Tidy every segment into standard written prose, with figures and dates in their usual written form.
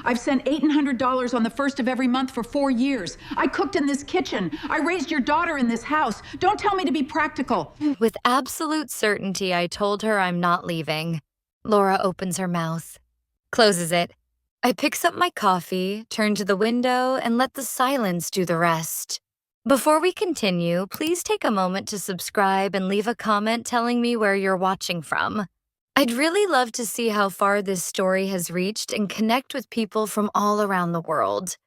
I've sent $800 on the first of every month for 4 years. I cooked in this kitchen. I raised your daughter in this house. Don't tell me to be practical. With absolute certainty, I told her I'm not leaving. Laura opens her mouth, closes it. I picks up my coffee, turn to the window, and let the silence do the rest. Before we continue, please take a moment to subscribe and leave a comment telling me where you're watching from. I'd really love to see how far this story has reached and connect with people from all around the world.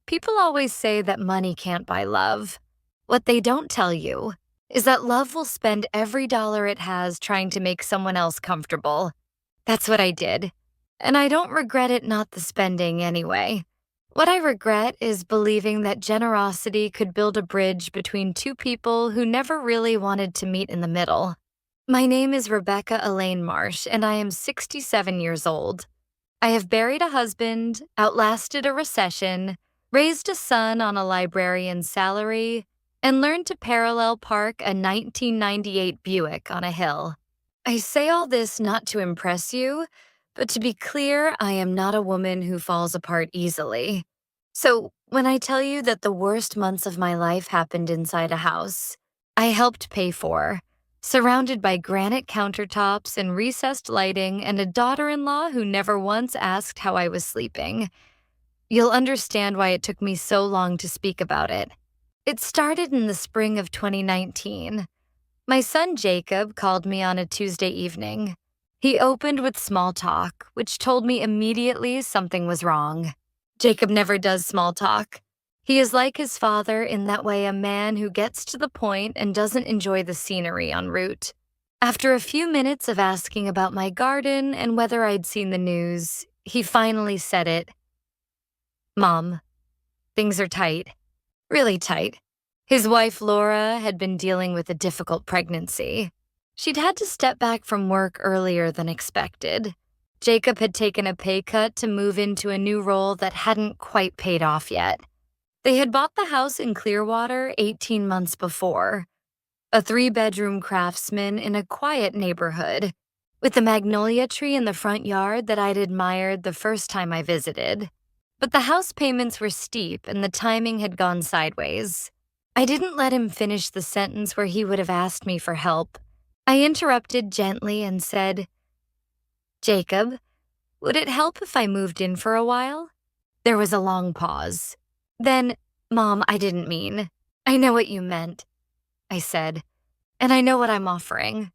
People always say that money can't buy love. What they don't tell you is that love will spend every dollar it has trying to make someone else comfortable. That's what I did. And I don't regret it, not the spending anyway. What I regret is believing that generosity could build a bridge between two people who never really wanted to meet in the middle. My name is Rebecca Elaine Marsh, and I am 67 years old. I have buried a husband, outlasted a recession, raised a son on a librarian's salary, and learned to parallel park a 1998 Buick on a hill. I say all this not to impress you, but to be clear, I am not a woman who falls apart easily. So when I tell you that the worst months of my life happened inside a house I helped pay for, surrounded by granite countertops and recessed lighting and a daughter-in-law who never once asked how I was sleeping, you'll understand why it took me so long to speak about it. It started in the spring of 2019. My son Jacob called me on a Tuesday evening. He opened with small talk, which told me immediately something was wrong. Jacob never does small talk. He is like his father in that way, a man who gets to the point and doesn't enjoy the scenery en route. After a few minutes of asking about my garden and whether I'd seen the news, he finally said it. Mom, things are tight. Really tight. His wife, Laura, had been dealing with a difficult pregnancy. She'd had to step back from work earlier than expected. Jacob had taken a pay cut to move into a new role that hadn't quite paid off yet. They had bought the house in Clearwater 18 months before, a 3-bedroom craftsman in a quiet neighborhood, with a magnolia tree in the front yard that I'd admired the first time I visited. But the house payments were steep and the timing had gone sideways. I didn't let him finish the sentence where he would have asked me for help. I interrupted gently and said, Jacob, would it help if I moved in for a while? There was a long pause. Then, Mom, I didn't mean. I know what you meant, I said, and I know what I'm offering.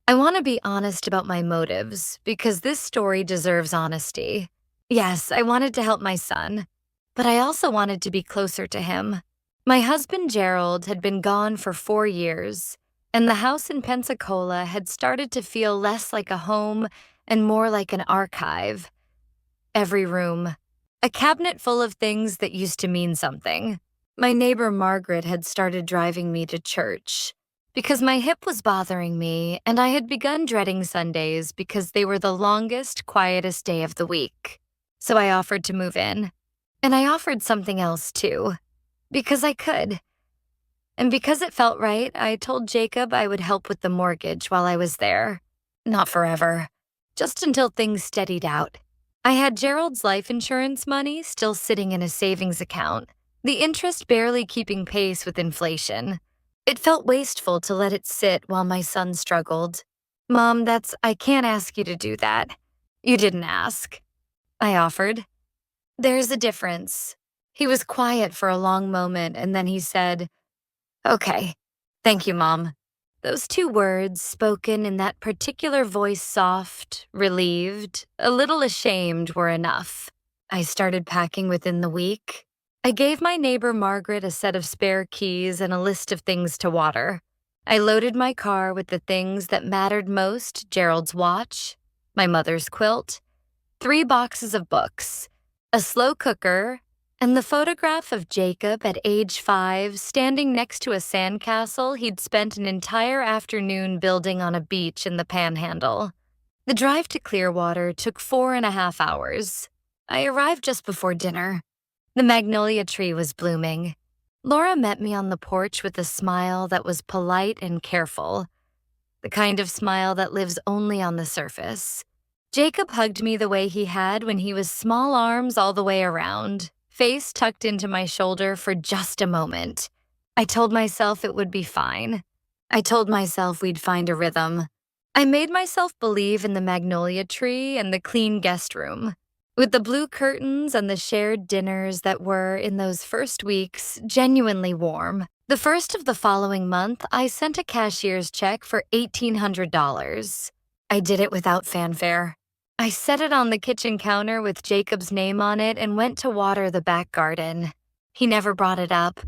I want to be honest about my motives because this story deserves honesty. Yes, I wanted to help my son, but I also wanted to be closer to him. My husband, Gerald, had been gone for 4 years, and the house in Pensacola had started to feel less like a home and more like an archive. Every room, a cabinet full of things that used to mean something. My neighbor Margaret had started driving me to church because my hip was bothering me, and I had begun dreading Sundays because they were the longest, quietest day of the week. So I offered to move in. And I offered something else too, because I could. And because it felt right, I told Jacob I would help with the mortgage while I was there. Not forever, just until things steadied out. I had Gerald's life insurance money still sitting in a savings account, the interest barely keeping pace with inflation. It felt wasteful to let it sit while my son struggled. Mom, I can't ask you to do that. You didn't ask, I offered. There's a difference. He was quiet for a long moment, and then he said, Okay, thank you, Mom. Those 2 words, spoken in that particular voice, soft, relieved, a little ashamed, were enough. I started packing within the week. I gave my neighbor Margaret a set of spare keys and a list of things to water. I loaded my car with the things that mattered most: Gerald's watch, my mother's quilt, 3 boxes of books, a slow cooker, and the photograph of Jacob at age 5 standing next to a sandcastle he'd spent an entire afternoon building on a beach in the Panhandle. The drive to Clearwater took 4.5 hours. I arrived just before dinner. The magnolia tree was blooming. Laura met me on the porch with a smile that was polite and careful, the kind of smile that lives only on the surface. Jacob hugged me the way he had when he was small arms all the way around, face tucked into my shoulder for just a moment. I told myself it would be fine. I told myself we'd find a rhythm. I made myself believe in the magnolia tree and the clean guest room. With the blue curtains and the shared dinners that were, in those first weeks, genuinely warm. The first of the following month, I sent a cashier's check for $1,800. I did it without fanfare. I set it on the kitchen counter with Jacob's name on it and went to water the back garden. He never brought it up.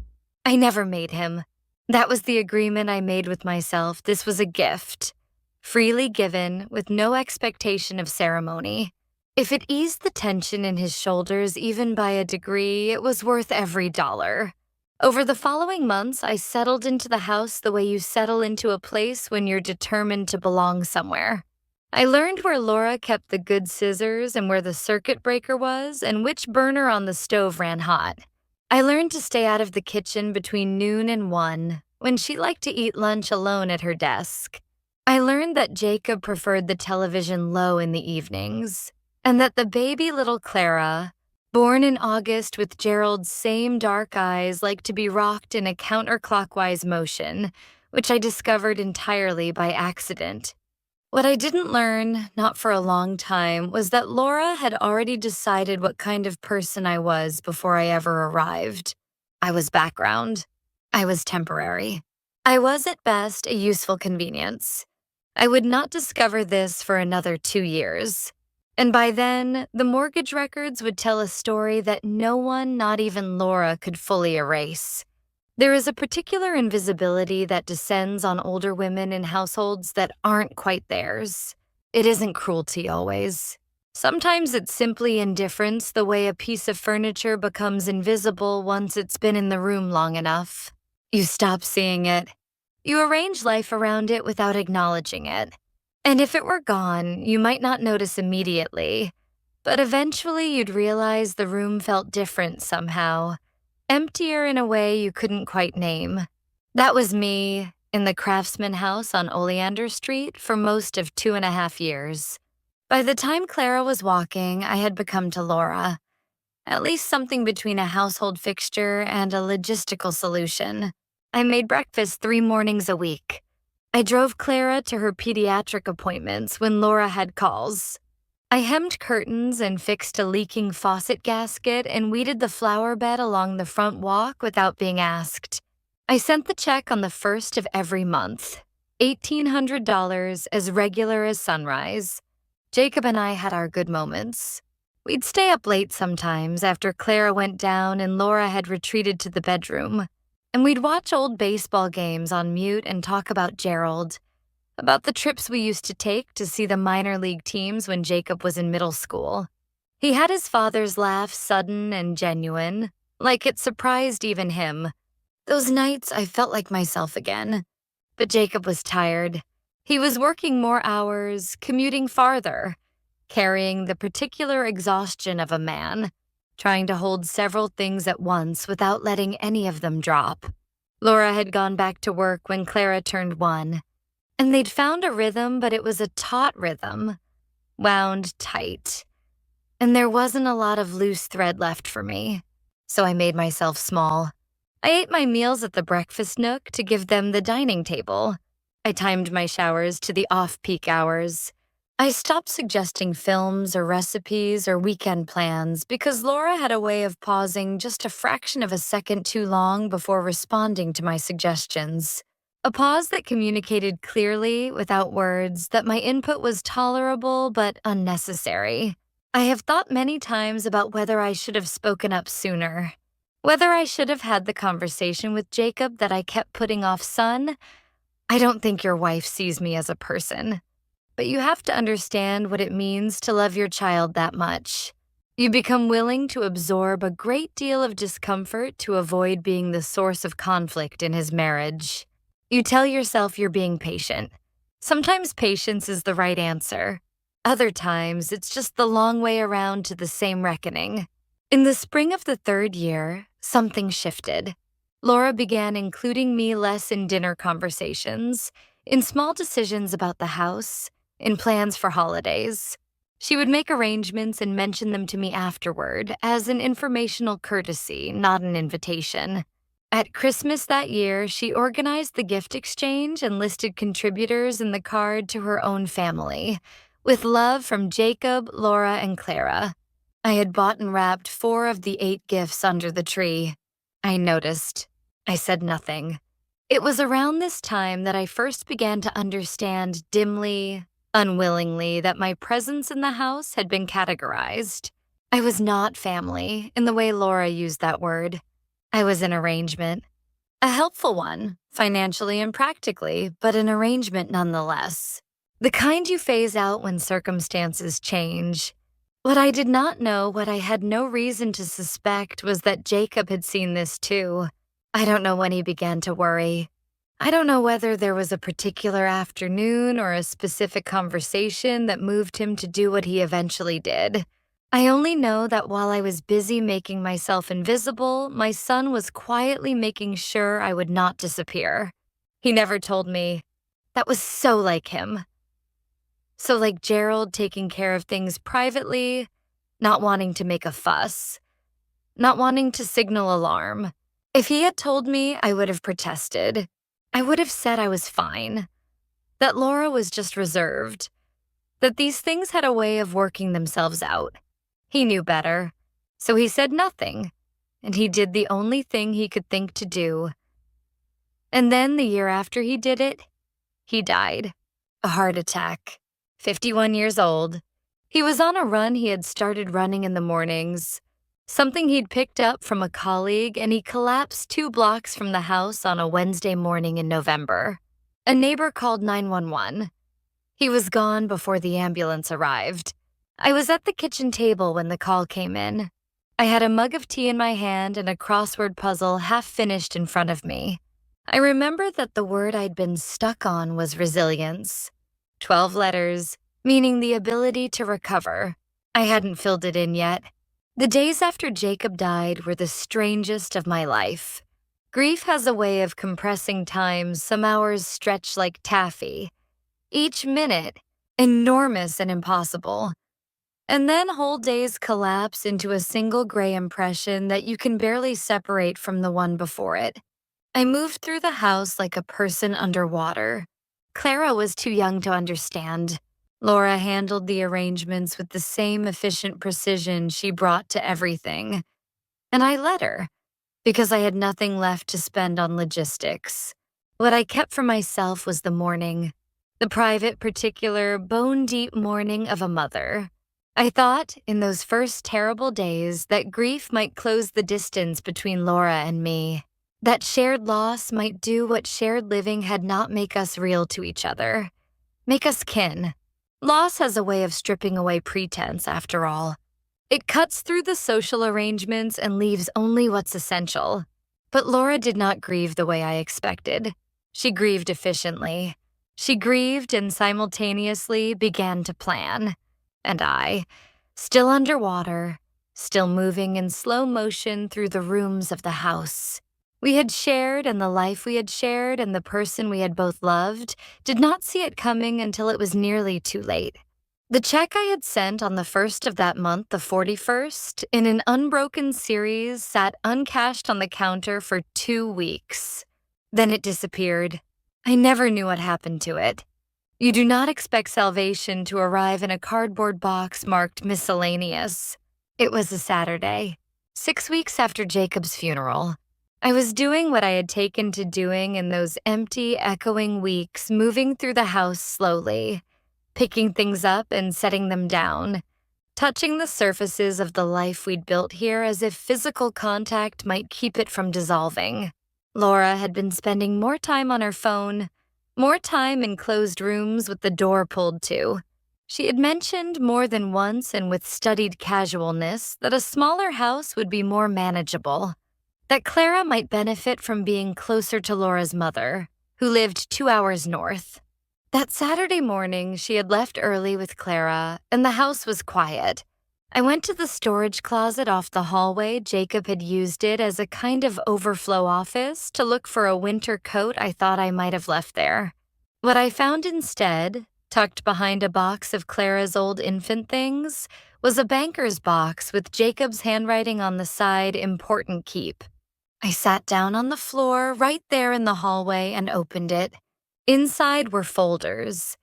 I never made him. That was the agreement I made with myself. This was a gift, freely given, with no expectation of ceremony. If it eased the tension in his shoulders even by a degree, it was worth every dollar. Over the following months, I settled into the house the way you settle into a place when you're determined to belong somewhere. I learned where Laura kept the good scissors and where the circuit breaker was and which burner on the stove ran hot. I learned to stay out of the kitchen between noon and 1, when she liked to eat lunch alone at her desk. I learned that Jacob preferred the television low in the evenings, and that the baby little Clara, born in August with Gerald's same dark eyes, liked to be rocked in a counterclockwise motion, which I discovered entirely by accident. What I didn't learn, not for a long time, was that Laura had already decided what kind of person I was before I ever arrived. I was background. I was temporary. I was at best a useful convenience. I would not discover this for another 2 years. And by then, the mortgage records would tell a story that no one, not even Laura, could fully erase. There is a particular invisibility that descends on older women in households that aren't quite theirs. It isn't cruelty always. Sometimes it's simply indifference, the way a piece of furniture becomes invisible once it's been in the room long enough. You stop seeing it. You arrange life around it without acknowledging it. And if it were gone, you might not notice immediately, but eventually you'd realize the room felt different somehow. Emptier in a way you couldn't quite name. That was me in the craftsman house on Oleander Street for most of 2.5 years. By the time Clara was walking, I had become to Laura, at least something between a household fixture and a logistical solution. I made breakfast 3 mornings a week. I drove Clara to her pediatric appointments when Laura had calls. I hemmed curtains and fixed a leaking faucet gasket and weeded the flower bed along the front walk without being asked. I sent the check on the 1st of every month, $1,800, as regular as sunrise. Jacob and I had our good moments. We'd stay up late sometimes after Clara went down and Laura had retreated to the bedroom, and we'd watch old baseball games on mute and talk about Gerald, about the trips we used to take to see the minor league teams when Jacob was in middle school. He had his father's laugh sudden and genuine, like it surprised even him. Those nights I felt like myself again. But Jacob was tired. He was working more hours, commuting farther, carrying the particular exhaustion of a man, trying to hold several things at once without letting any of them drop. Laura had gone back to work when Clara turned 1. And they'd found a rhythm, but it was a taut rhythm, wound tight. And there wasn't a lot of loose thread left for me, so I made myself small. I ate my meals at the breakfast nook to give them the dining table. I timed my showers to the off-peak hours. I stopped suggesting films or recipes or weekend plans because Laura had a way of pausing just a fraction of a second too long before responding to my suggestions. A pause that communicated clearly, without words, that my input was tolerable but unnecessary. I have thought many times about whether I should have spoken up sooner. Whether I should have had the conversation with Jacob that I kept putting off. Son, I don't think your wife sees me as a person. But you have to understand what it means to love your child that much. You become willing to absorb a great deal of discomfort to avoid being the source of conflict in his marriage. You tell yourself you're being patient. Sometimes patience is the right answer. Other times, it's just the long way around to the same reckoning. In the spring of the 3rd year, something shifted. Laura began including me less in dinner conversations, in small decisions about the house, in plans for holidays. She would make arrangements and mention them to me afterward as an informational courtesy, not an invitation. At Christmas that year, she organized the gift exchange and listed contributors in the card to her own family, with love from Jacob, Laura, and Clara. I had bought and wrapped 4 of the 8 gifts under the tree. I noticed. I said nothing. It was around this time that I first began to understand dimly, unwillingly, that my presence in the house had been categorized. I was not family, in the way Laura used that word. I was an arrangement. A helpful one, financially and practically, but an arrangement nonetheless. The kind you phase out when circumstances change. What I did not know, what I had no reason to suspect, was that Jacob had seen this too. I don't know when he began to worry. I don't know whether there was a particular afternoon or a specific conversation that moved him to do what he eventually did. I only know that while I was busy making myself invisible, my son was quietly making sure I would not disappear. He never told me. That was so like him. So like Gerald taking care of things privately, not wanting to make a fuss, not wanting to signal alarm. If he had told me, I would have protested. I would have said I was fine, that Laura was just reserved, that these things had a way of working themselves out. He knew better, so he said nothing, and he did the only thing he could think to do. And then the year after he did it, he died. A heart attack. 51 years old. He was on a run he had started running in the mornings, something he'd picked up from a colleague, and he collapsed 2 blocks from the house on a Wednesday morning in November. A neighbor called 911. He was gone before the ambulance arrived. I was at the kitchen table when the call came in. I had a mug of tea in my hand and a crossword puzzle half finished in front of me. I remember that the word I'd been stuck on was resilience. 12 letters, meaning the ability to recover. I hadn't filled it in yet. The days after Jacob died were the strangest of my life. Grief has a way of compressing time. Some hours stretch like taffy. Each minute, enormous and impossible. And then whole days collapse into a single gray impression that you can barely separate from the one before it. I moved through the house like a person underwater. Clara was too young to understand. Laura handled the arrangements with the same efficient precision she brought to everything. And I let her, because I had nothing left to spend on logistics. What I kept for myself was the mourning, the private, particular, bone-deep mourning of a mother. I thought, in those first terrible days, that grief might close the distance between Laura and me. That shared loss might do what shared living had not make us real to each other. Make us kin. Loss has a way of stripping away pretense, after all. It cuts through the social arrangements and leaves only what's essential. But Laura did not grieve the way I expected. She grieved efficiently. She grieved and simultaneously began to plan. And I, still underwater, still moving in slow motion through the rooms of the house. We had shared, and the life we had shared and the person we had both loved did not see it coming until it was nearly too late. The check I had sent on the 1st of that month, the 41st, in an unbroken series, sat uncashed on the counter for 2 weeks. Then it disappeared. I never knew what happened to it. You do not expect salvation to arrive in a cardboard box marked miscellaneous. It was a Saturday, 6 weeks after Jacob's funeral. I was doing what I had taken to doing in those empty, echoing weeks, moving through the house slowly, picking things up and setting them down, touching the surfaces of the life we'd built here as if physical contact might keep it from dissolving. Laura had been spending more time on her phone, more time in closed rooms with the door pulled to. She had mentioned more than once and with studied casualness that a smaller house would be more manageable, that Clara might benefit from being closer to Laura's mother, who lived 2 hours north. That Saturday morning, she had left early with Clara, and the house was quiet. I went to the storage closet off the hallway. Jacob had used it as a kind of overflow office to look for a winter coat I thought I might have left there. What I found instead, Tucked behind a box of Clara's old infant things was a banker's box with Jacob's handwriting on the side, "Important keep." I sat down on the floor right there in the hallway and opened it. Inside were folders,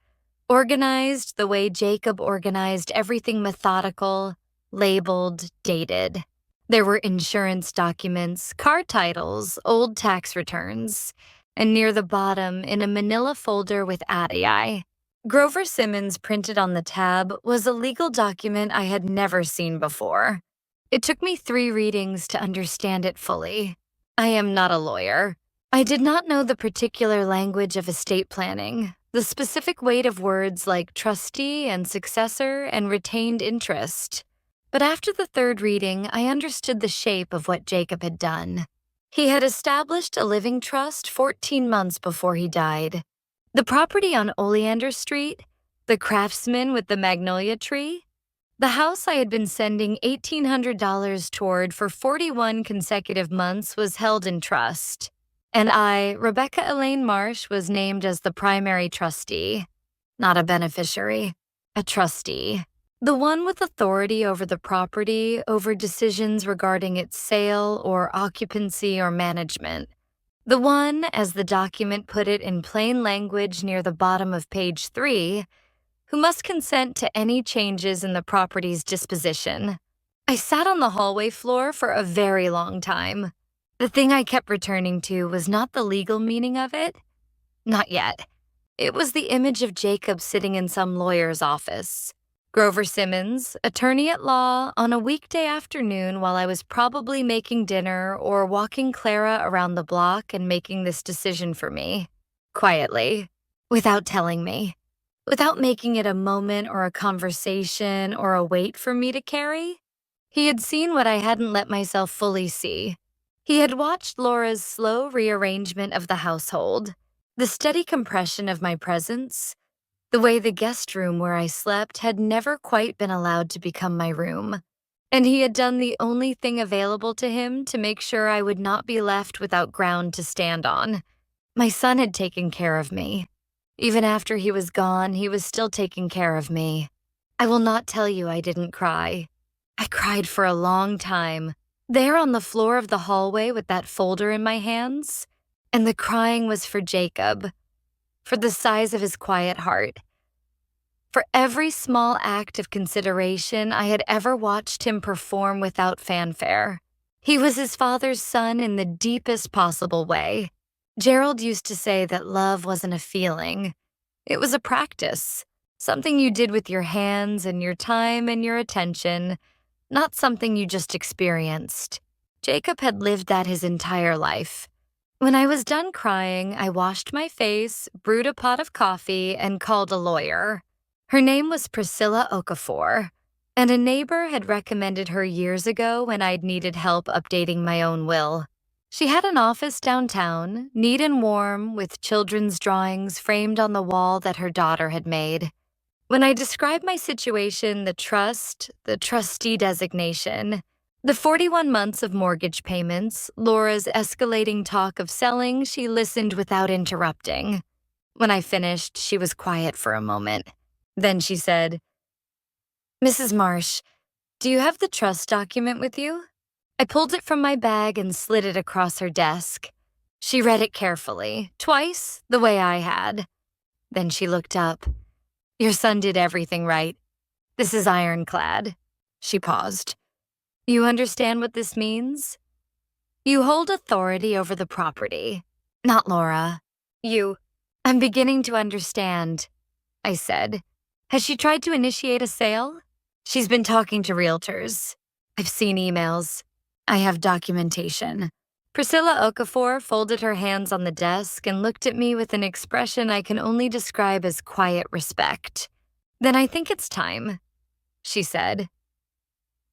organized the way Jacob organized everything, methodical, labeled, dated. There were insurance documents, car titles, old tax returns, and near the bottom, in a manila folder with ADI, Grover Simmons printed on the tab was a legal document I had never seen before. It took me 3 readings to understand it fully. I am not a lawyer. I did not know the particular language of estate planning, the specific weight of words like trustee and successor and retained interest. But after the 3rd reading, I understood the shape of what Jacob had done. He had established a living trust 14 months before he died. The property on Oleander Street, the craftsman with the magnolia tree, the house I had been sending $1,800 toward for 41 consecutive months was held in trust, and I, Rebecca Elaine Marsh, was named as the primary trustee. Not a beneficiary, a trustee. The one with authority over the property, over decisions regarding its sale or occupancy or management. The one, as the document put it in plain language near the bottom of page 3, who must consent to any changes in the property's disposition. I sat on the hallway floor for a very long time. The thing I kept returning to was not the legal meaning of it. Not yet. It was the image of Jacob sitting in some lawyer's office. Grover Simmons, attorney at law, on a weekday afternoon while I was probably making dinner or walking Clara around the block and making this decision for me. Quietly. Without telling me. Without making it a moment or a conversation or a weight for me to carry. He had seen what I hadn't let myself fully see. He had watched Laura's slow rearrangement of the household, the steady compression of my presence, the way the guest room where I slept had never quite been allowed to become my room, and he had done the only thing available to him to make sure I would not be left without ground to stand on. My son had taken care of me. Even after he was gone, he was still taking care of me. I will not tell you I didn't cry. I cried for a long time, there on the floor of the hallway with that folder in my hands, and the crying was for Jacob, for the size of his quiet heart, for every small act of consideration I had ever watched him perform without fanfare. He was his father's son in the deepest possible way. Gerald used to say that love wasn't a feeling. It was a practice, something you did with your hands and your time and your attention, not something you just experienced. Jacob had lived that his entire life. When I was done crying, I washed my face, brewed a pot of coffee, and called a lawyer. Her name was Priscilla Okafor, and a neighbor had recommended her years ago when I'd needed help updating my own will. She had an office downtown, neat and warm, with children's drawings framed on the wall that her daughter had made. When I described my situation, the trust, the trustee designation, the 41 months of mortgage payments, Laura's escalating talk of selling, she listened without interrupting. When I finished, she was quiet for a moment. Then she said, "Mrs. Marsh, do you have the trust document with you?" I pulled it from my bag and slid it across her desk. She read it carefully, twice, the way I had. Then she looked up. "Your son did everything right. This is Ironclad." She paused. "You understand what this means? You hold authority over the property. Not Laura. You." "I'm beginning to understand," I said. "Has she tried to initiate a sale?" "She's been talking to realtors. I've seen emails. I have documentation." Priscilla Okafor folded her hands on the desk and looked at me with an expression I can only describe as quiet respect. "Then I think it's time," she said,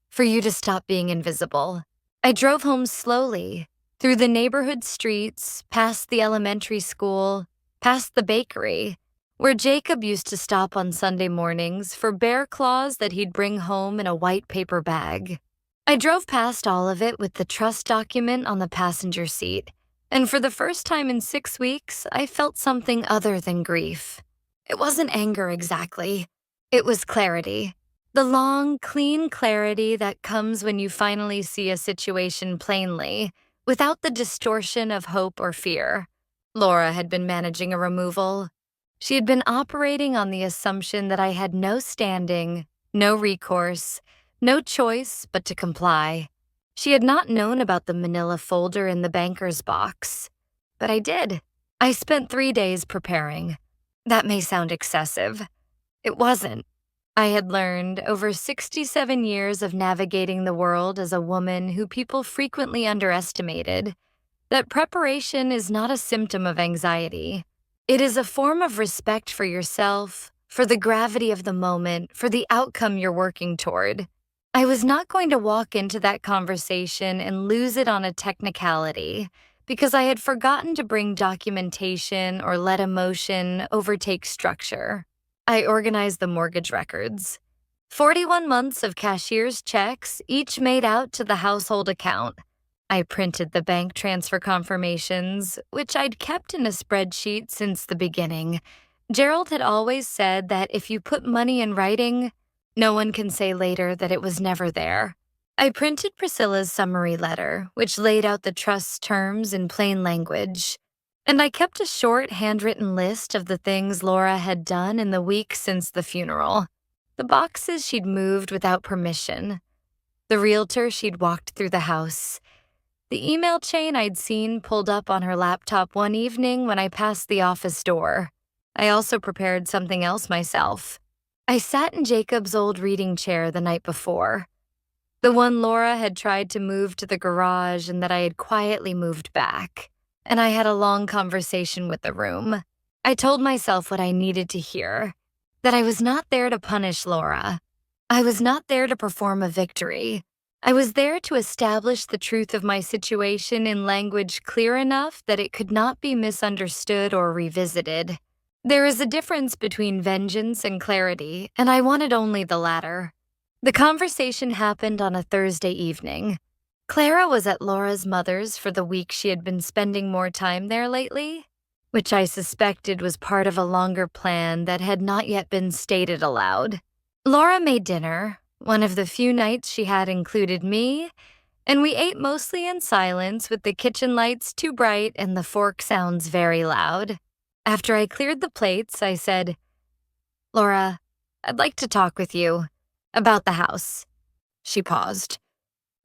"for you to stop being invisible." I drove home slowly, through the neighborhood streets, past the elementary school, past the bakery, where Jacob used to stop on Sunday mornings for bear claws that he'd bring home in a white paper bag. I drove past all of it with the trust document on the passenger seat, and for the first time in 6 weeks, I felt something other than grief. It wasn't anger exactly. It was clarity. The long, clean clarity that comes when you finally see a situation plainly, without the distortion of hope or fear. Laura had been managing a removal. She had been operating on the assumption that I had no standing, no recourse, no choice but to comply. She had not known about the manila folder in the banker's box. But I did. I spent 3 days preparing. That may sound excessive. It wasn't. I had learned over 67 years of navigating the world as a woman who people frequently underestimated that preparation is not a symptom of anxiety. It is a form of respect for yourself, for the gravity of the moment, for the outcome you're working toward. I was not going to walk into that conversation and lose it on a technicality because I had forgotten to bring documentation or let emotion overtake structure. I organized the mortgage records. 41 months of cashier's checks, each made out to the household account. I printed the bank transfer confirmations, which I'd kept in a spreadsheet since the beginning. Gerald had always said that if you put money in writing, no one can say later that it was never there. I printed Priscilla's summary letter, which laid out the trust's terms in plain language. And I kept a short, handwritten list of the things Laura had done in the week since the funeral. The boxes she'd moved without permission. The realtor she'd walked through the house. The email chain I'd seen pulled up on her laptop one evening when I passed the office door. I also prepared something else myself. I sat in Jacob's old reading chair the night before. The one Laura had tried to move to the garage and that I had quietly moved back. And I had a long conversation with the room. I told myself what I needed to hear, that I was not there to punish Laura. I was not there to perform a victory. I was there to establish the truth of my situation in language clear enough that it could not be misunderstood or revisited. There is a difference between vengeance and clarity, and I wanted only the latter. The conversation happened on a Thursday evening. Clara was at Laura's mother's for the week she had been spending more time there lately, which I suspected was part of a longer plan that had not yet been stated aloud. Laura made dinner. One of the few nights she had included me, and we ate mostly in silence with the kitchen lights too bright and the fork sounds very loud. After I cleared the plates, I said, "Laura, I'd like to talk with you about the house." She paused.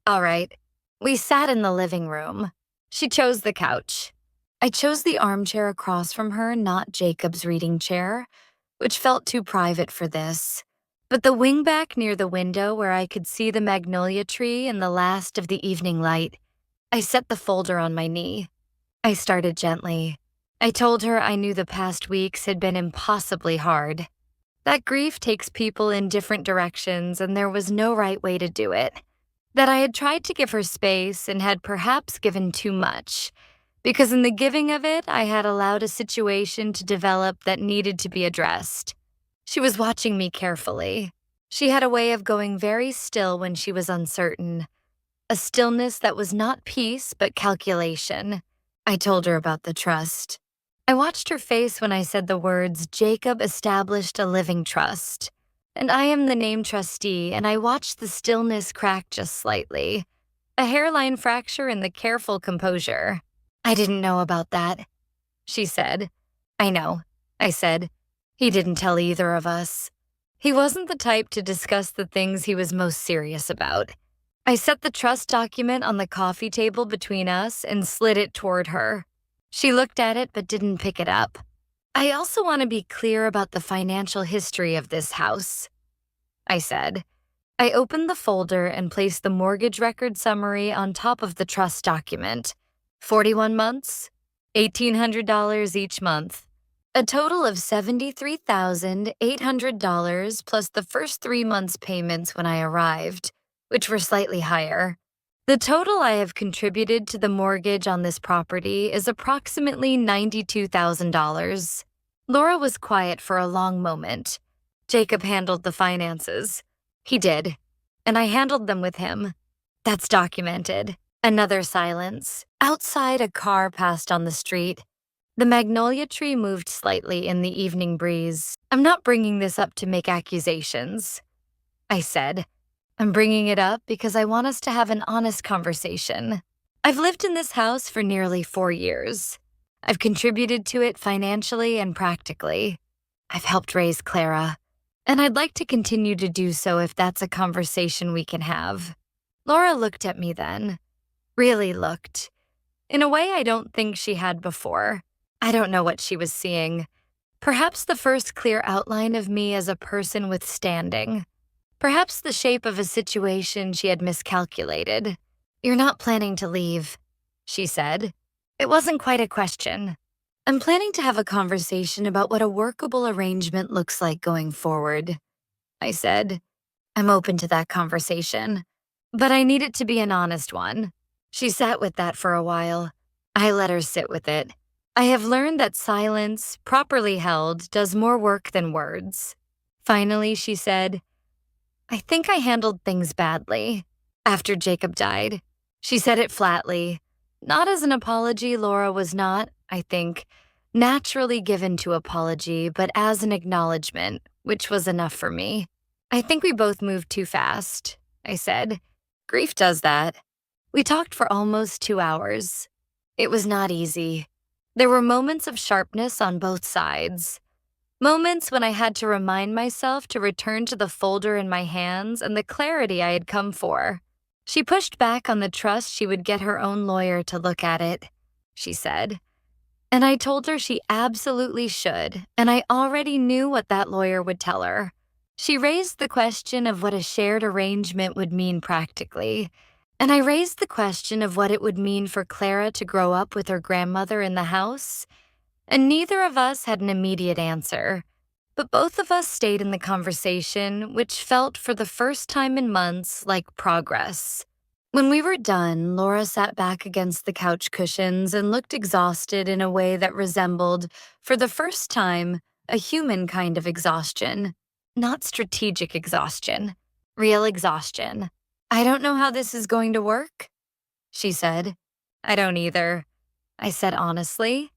"All right." We sat in the living room. She chose the couch. I chose the armchair across from her, not Jacob's reading chair, which felt too private for this. But the wingback near the window where I could see the magnolia tree and the last of the evening light. I set the folder on my knee. I started gently. I told her I knew the past weeks had been impossibly hard. That grief takes people in different directions and there was no right way to do it. That I had tried to give her space and had perhaps given too much, because in the giving of it, I had allowed a situation to develop that needed to be addressed. She was watching me carefully. She had a way of going very still when she was uncertain, a stillness that was not peace but calculation. I told her about the trust. I watched her face when I said the words, "Jacob established a living trust." And I am the named trustee, and I watched the stillness crack just slightly. A hairline fracture in the careful composure. "I didn't know about that," she said. "I know," I said. "He didn't tell either of us." He wasn't the type to discuss the things he was most serious about. I set the trust document on the coffee table between us and slid it toward her. She looked at it but didn't pick it up. "I also want to be clear about the financial history of this house," I said. I opened the folder and placed the mortgage record summary on top of the trust document. 41 months, $1,800 each month. A total of $73,800 plus the first 3 months' payments when I arrived, which were slightly higher. The total I have contributed to the mortgage on this property is approximately $92,000. Laura was quiet for a long moment. Jacob handled the finances. He did. And I handled them with him. That's documented. Another silence. Outside, a car passed on the street. The magnolia tree moved slightly in the evening breeze. "I'm not bringing this up to make accusations," I said. "I'm bringing it up because I want us to have an honest conversation. I've lived in this house for nearly 4 years. I've contributed to it financially and practically. I've helped raise Clara, and I'd like to continue to do so if that's a conversation we can have." Laura looked at me then, really looked, in a way I don't think she had before. I don't know what she was seeing. Perhaps the first clear outline of me as a person with standing. Perhaps the shape of a situation she had miscalculated. "You're not planning to leave," she said. It wasn't quite a question. "I'm planning to have a conversation about what a workable arrangement looks like going forward," I said. "I'm open to that conversation, but I need it to be an honest one." She sat with that for a while. I let her sit with it. I have learned that silence, properly held, does more work than words. Finally, she said, "I think I handled things badly after Jacob died." She said it flatly. Not as an apology. Laura was not, I think, naturally given to apology, but as an acknowledgement, which was enough for me. "I think we both moved too fast," I said. "Grief does that." We talked for almost 2 hours. It was not easy. There were moments of sharpness on both sides. Moments when I had to remind myself to return to the folder in my hands and the clarity I had come for. She pushed back on the trust she would get her own lawyer to look at it, she said. And I told her she absolutely should, and I already knew what that lawyer would tell her. She raised the question of what a shared arrangement would mean practically, and I raised the question of what it would mean for Clara to grow up with her grandmother in the house, and neither of us had an immediate answer. But both of us stayed in the conversation, which felt for the first time in months like progress. When we were done, Laura sat back against the couch cushions and looked exhausted in a way that resembled, for the first time, a human kind of exhaustion. Not strategic exhaustion, real exhaustion. "I don't know how this is going to work," she said. "I don't either," I said honestly,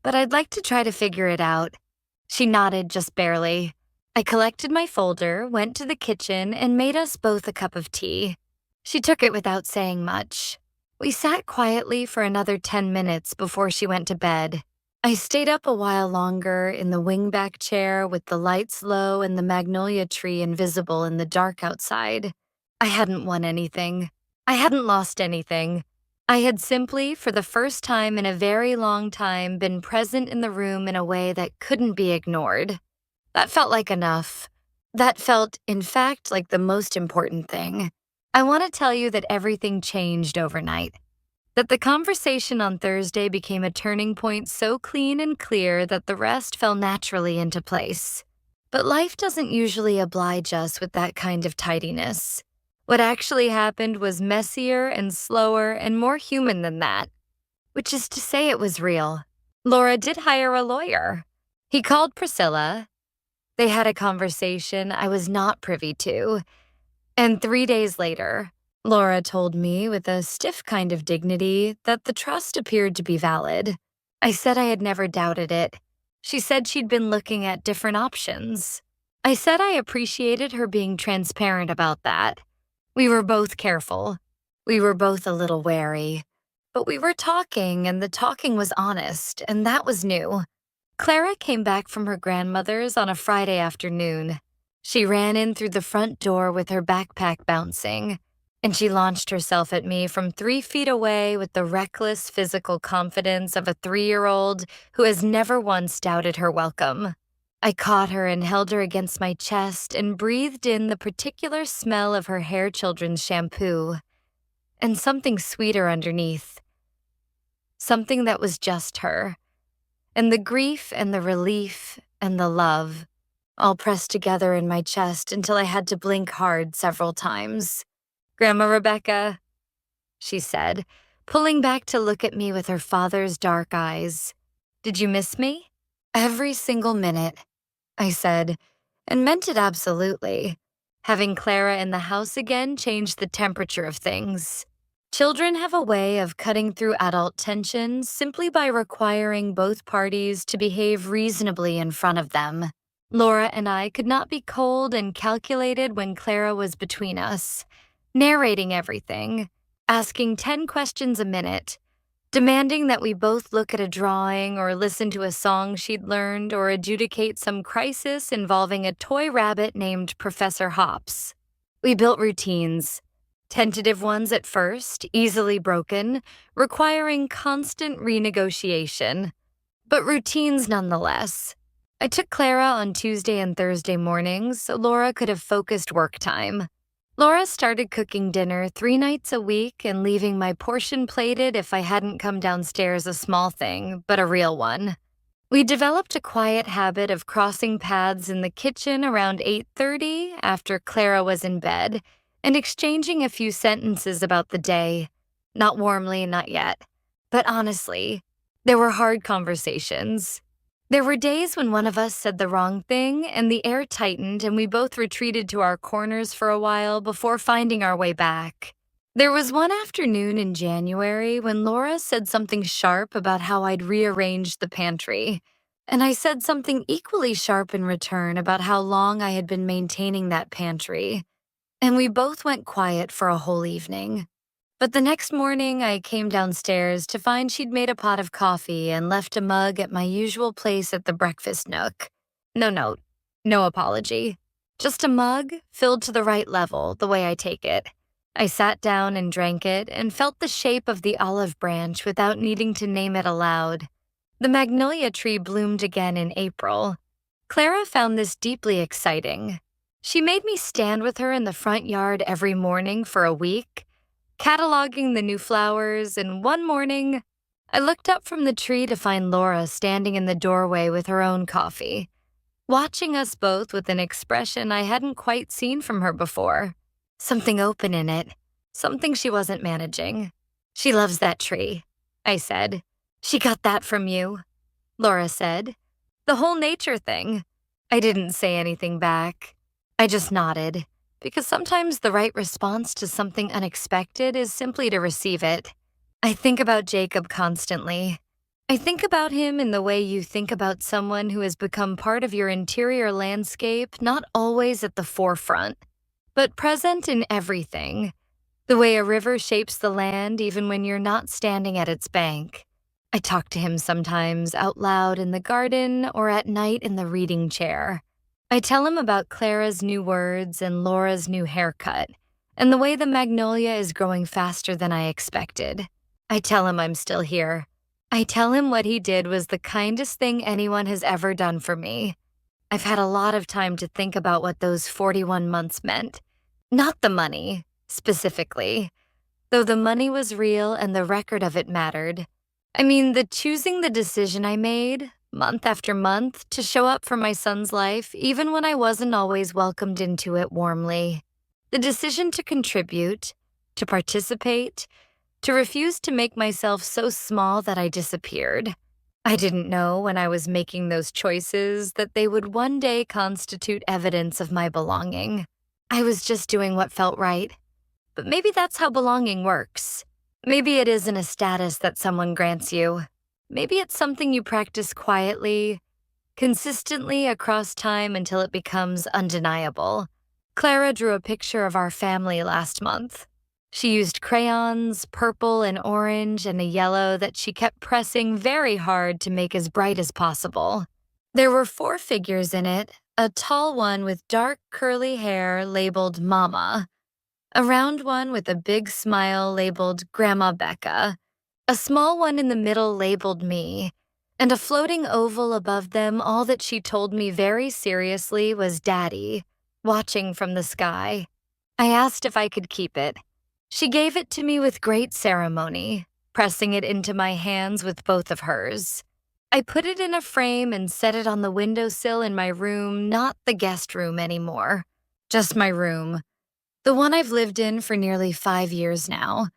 "but I'd like to try to figure it out." She nodded just barely. I collected my folder, went to the kitchen, and made us both a cup of tea. She took it without saying much. We sat quietly for another 10 minutes before she went to bed. I stayed up a while longer in the wingback chair with the lights low and the magnolia tree invisible in the dark outside. I hadn't won anything. I hadn't lost anything. I had simply, for the first time in a very long time, been present in the room in a way that couldn't be ignored. That felt like enough. That felt, in fact, like the most important thing. I want to tell you that everything changed overnight. That the conversation on Thursday became a turning point so clean and clear that the rest fell naturally into place. But life doesn't usually oblige us with that kind of tidiness. What actually happened was messier and slower and more human than that, which is to say it was real. Laura did hire a lawyer. He called Priscilla. They had a conversation I was not privy to. And 3 days later, Laura told me with a stiff kind of dignity that the trust appeared to be valid. I said I had never doubted it. She said she'd been looking at different options. I said I appreciated her being transparent about that. We were both careful. We were both a little wary. But we were talking, and the talking was honest, and that was new. Clara came back from her grandmother's on a Friday afternoon. She ran in through the front door with her backpack bouncing, and she launched herself at me from 3 feet away with the reckless physical confidence of a 3-year-old who has never once doubted her welcome. I caught her and held her against my chest and breathed in the particular smell of her hair children's shampoo, and something sweeter underneath. Something that was just her, and the grief and the relief and the love, all pressed together in my chest until I had to blink hard several times. "Grandma Rebecca," she said, pulling back to look at me with her father's dark eyes. "Did you miss me?" "Every single minute," I said, and meant it absolutely. Having Clara in the house again changed the temperature of things. Children have a way of cutting through adult tension simply by requiring both parties to behave reasonably in front of them. Laura and I could not be cold and calculated when Clara was between us, narrating everything, asking 10 questions a minute, demanding that we both look at a drawing or listen to a song she'd learned or adjudicate some crisis involving a toy rabbit named Professor Hops. We built routines. Tentative ones at first, easily broken, requiring constant renegotiation. But routines nonetheless. I took Clara on Tuesday and Thursday mornings so Laura could have focused work time. Laura started cooking dinner 3 nights a week and leaving my portion plated if I hadn't come downstairs a small thing, but a real one. We developed a quiet habit of crossing paths in the kitchen around 8:30 after Clara was in bed, and exchanging a few sentences about the day. Not warmly, not yet. But honestly, there were hard conversations. There were days when one of us said the wrong thing and the air tightened and we both retreated to our corners for a while before finding our way back. There was one afternoon in January when Laura said something sharp about how I'd rearranged the pantry, and I said something equally sharp in return about how long I had been maintaining that pantry. And we both went quiet for a whole evening. But the next morning, I came downstairs to find she'd made a pot of coffee and left a mug at my usual place at the breakfast nook. No note, no apology. Just a mug, filled to the right level, the way I take it. I sat down and drank it and felt the shape of the olive branch without needing to name it aloud. The magnolia tree bloomed again in April. Clara found this deeply exciting. She made me stand with her in the front yard every morning for a week, cataloging the new flowers, and one morning, I looked up from the tree to find Laura standing in the doorway with her own coffee, watching us both with an expression I hadn't quite seen from her before. Something open in it, something she wasn't managing. "She loves that tree," I said. "She got that from you," Laura said. "The whole nature thing." I didn't say anything back. I just nodded, because sometimes the right response to something unexpected is simply to receive it. I think about Jacob constantly. I think about him in the way you think about someone who has become part of your interior landscape, not always at the forefront, but present in everything. The way a river shapes the land even when you're not standing at its bank. I talk to him sometimes out loud in the garden or at night in the reading chair. I tell him about Clara's new words and Laura's new haircut, and the way the magnolia is growing faster than I expected. I tell him I'm still here. I tell him what he did was the kindest thing anyone has ever done for me. I've had a lot of time to think about what those 41 months meant. Not the money, specifically, though the money was real and the record of it mattered. I mean, choosing the decision I made, month after month, to show up for my son's life, even when I wasn't always welcomed into it warmly. The decision to contribute, to participate, to refuse to make myself so small that I disappeared. I didn't know when I was making those choices that they would one day constitute evidence of my belonging. I was just doing what felt right. But maybe that's how belonging works. Maybe it isn't a status that someone grants you. Maybe it's something you practice quietly, consistently across time until it becomes undeniable. Clara drew a picture of our family last month. She used crayons, purple and orange, and a yellow that she kept pressing very hard to make as bright as possible. There were 4 figures in it, a tall one with dark curly hair labeled Mama, a round one with a big smile labeled Grandma Becca, a small one in the middle labeled me, and a floating oval above them. All that she told me very seriously was Daddy, watching from the sky. I asked if I could keep it. She gave it to me with great ceremony, pressing it into my hands with both of hers. I put it in a frame and set it on the windowsill in my room, not the guest room anymore, just my room. The one I've lived in for nearly 5 years now.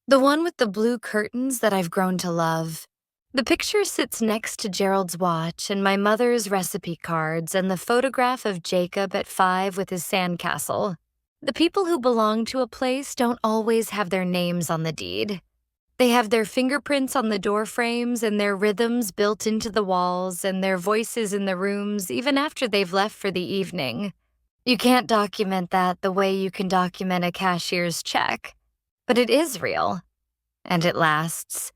The one with the blue curtains that I've grown to love. The picture sits next to Gerald's watch and my mother's recipe cards and the photograph of Jacob at 5 with his sandcastle. The people who belong to a place don't always have their names on the deed. They have their fingerprints on the door frames and their rhythms built into the walls and their voices in the rooms even after they've left for the evening. You can't document that the way you can document a cashier's check, but it is real, and it lasts.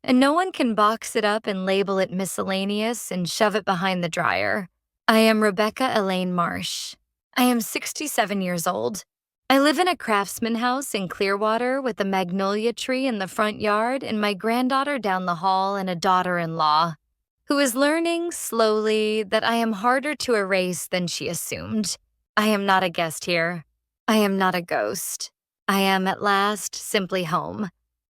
And no one can box it up and label it miscellaneous and shove it behind the dryer. I am Rebecca Elaine Marsh. I am 67 years old. I live in a craftsman house in Clearwater with a magnolia tree in the front yard and my granddaughter down the hall and a daughter-in-law who is learning slowly that I am harder to erase than she assumed. I am not a guest here. I am not a ghost. I am at last simply home.